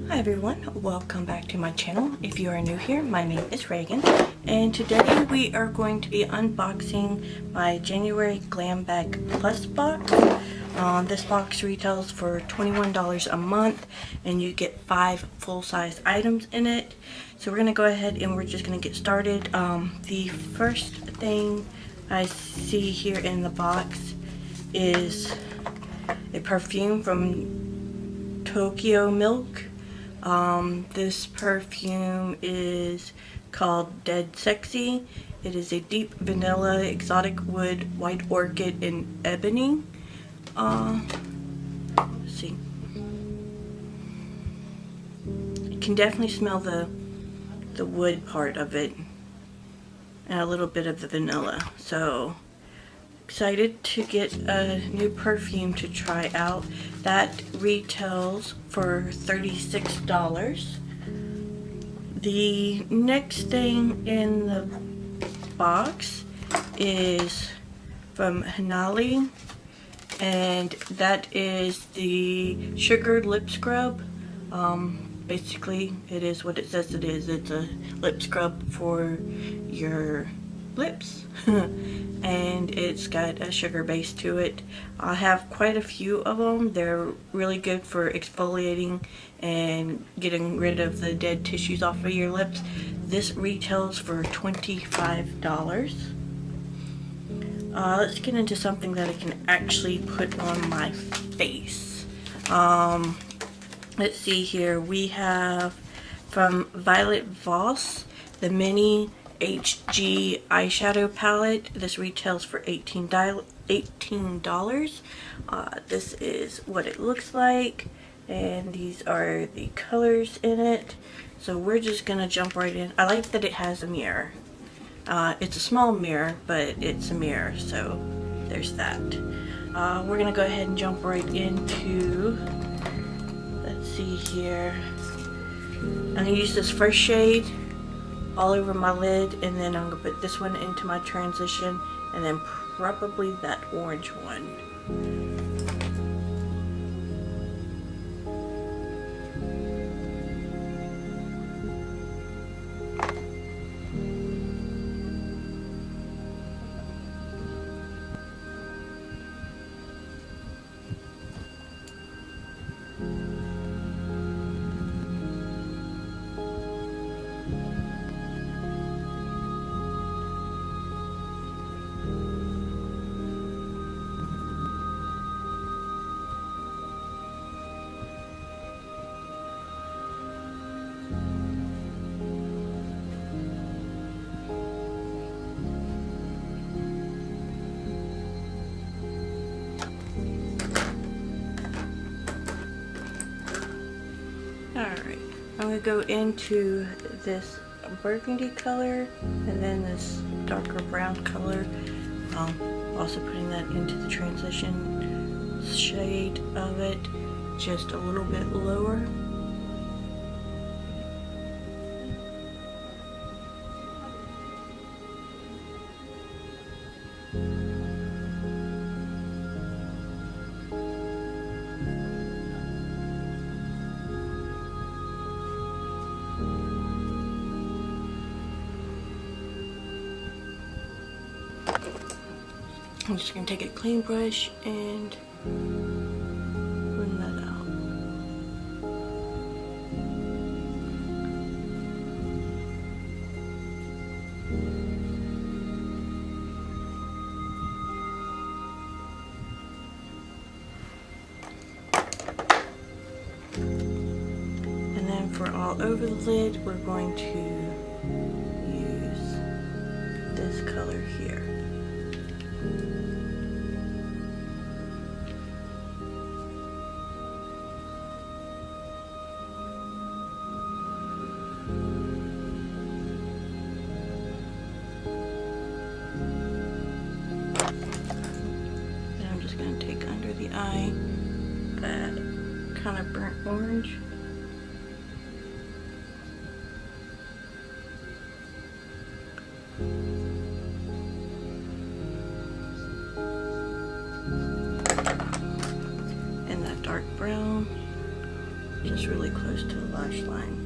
Hi everyone, welcome back to my channel. If you are new here, my name is Reagan, and today we are going to be unboxing my January Glam Bag Plus box. This box retails for $21 a month, and you get 5 full-size items in it. So we're going to go ahead and we're just going to get started. The first thing I see here in the box is a perfume from TOKYOMILK. This perfume is called Dead Sexy. It is a deep vanilla, exotic wood, white orchid, and ebony. Let's see. You can definitely smell the wood part of it and a little bit of the vanilla. So excited to get a new perfume to try out. That retails for $36. The next thing in the box is from Hanalei, and that is the sugared lip scrub. Basically it is what it says it is. It's a lip scrub for your lips. And it's got a sugar base to it. I have quite a few of them. They're really good for exfoliating and getting rid of the dead tissues off of your lips. This retails for $25. Let's get into something that I can actually put on my face. Let's see here. We have from Voss the mini HG eyeshadow palette. This retails for $18. This is what it looks like, and these are the colors in it. So we're just gonna jump right in. I like that it has a mirror. It's a small mirror, but it's a mirror, so there's that. We're gonna go ahead and jump right into, let's see here. I'm gonna use this first shade all over my lid, and then I'm gonna put this one into my transition, and then probably that orange one. Alright, I'm going to go into this burgundy color and then this darker brown color. Also putting that into the transition shade of it, just a little bit lower. I'm just going to take a clean brush and blend that out. And then for all over the lid, we're going to use this color here. Going to take under the eye that kind of burnt orange. And that dark brown. Just just really close to the lash line.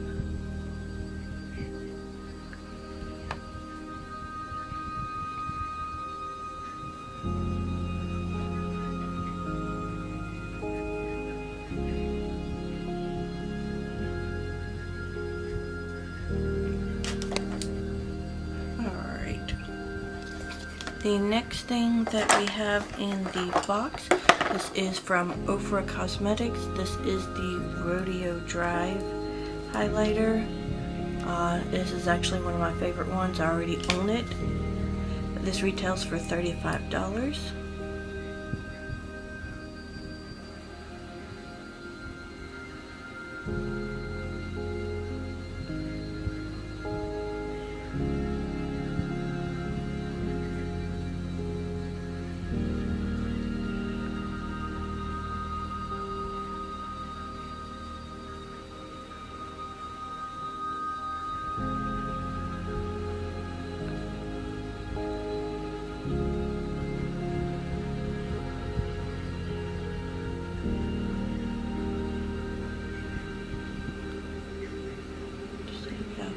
The next thing that we have in the box, this is from OFRA Cosmetics. This is the Rodeo Drive highlighter. This is actually one of my favorite ones. I already own it. This retails for $35.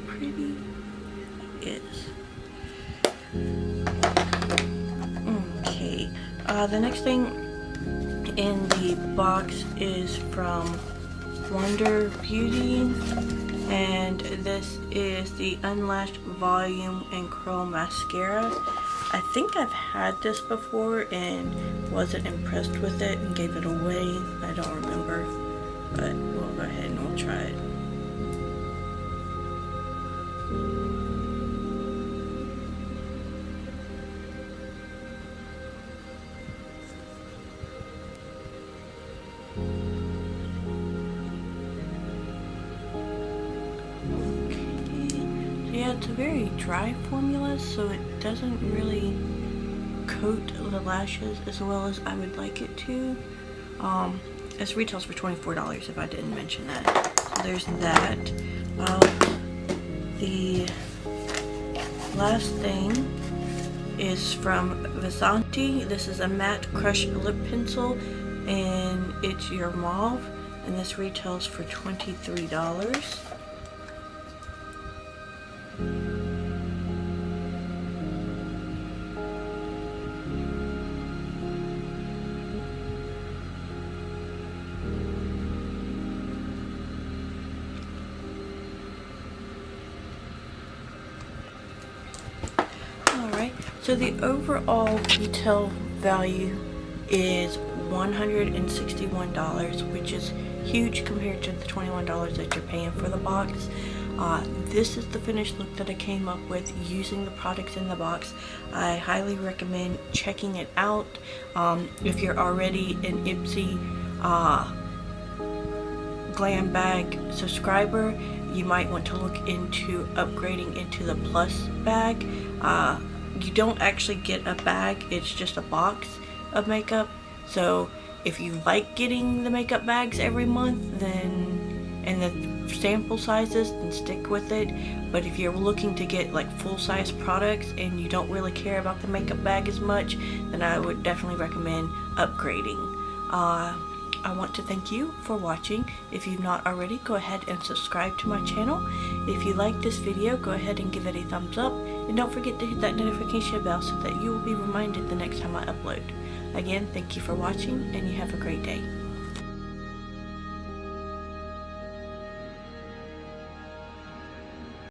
Pretty is. Okay, the next thing in the box is from Wonder Beauty, and this is the Unlashed Volume and Curl Mascara. I think I've had this before and wasn't impressed with it and gave it away. I don't remember, but we'll go ahead and we'll try it. Yeah, it's a very dry formula, so it doesn't really coat the lashes as well as I would like it to. This retails for $24 if I didn't mention that. So there's that. The last thing is from Vasanti. This is a matte crush lip pencil, and it's your mauve, and this retails for $23. So the overall retail value is $161, which is huge compared to the $21 that you're paying for the box. This is the finished look that I came up with using the products in the box. I highly recommend checking it out. If you're already an Ipsy Glam bag subscriber, you might want to look into upgrading into the Plus bag. You don't actually get a bag, it's just a box of makeup. So if you like getting the makeup bags every month, then and the sample sizes, then stick with it. But if you're looking to get like full-size products and you don't really care about the makeup bag as much, then I would definitely recommend upgrading. I want to thank you for watching. If you've not already, go ahead and subscribe to my channel. If you like this video, go ahead and give it a thumbs up, and don't forget to hit that notification bell so that you will be reminded the next time I upload. Again, thank you for watching, and you have a great day.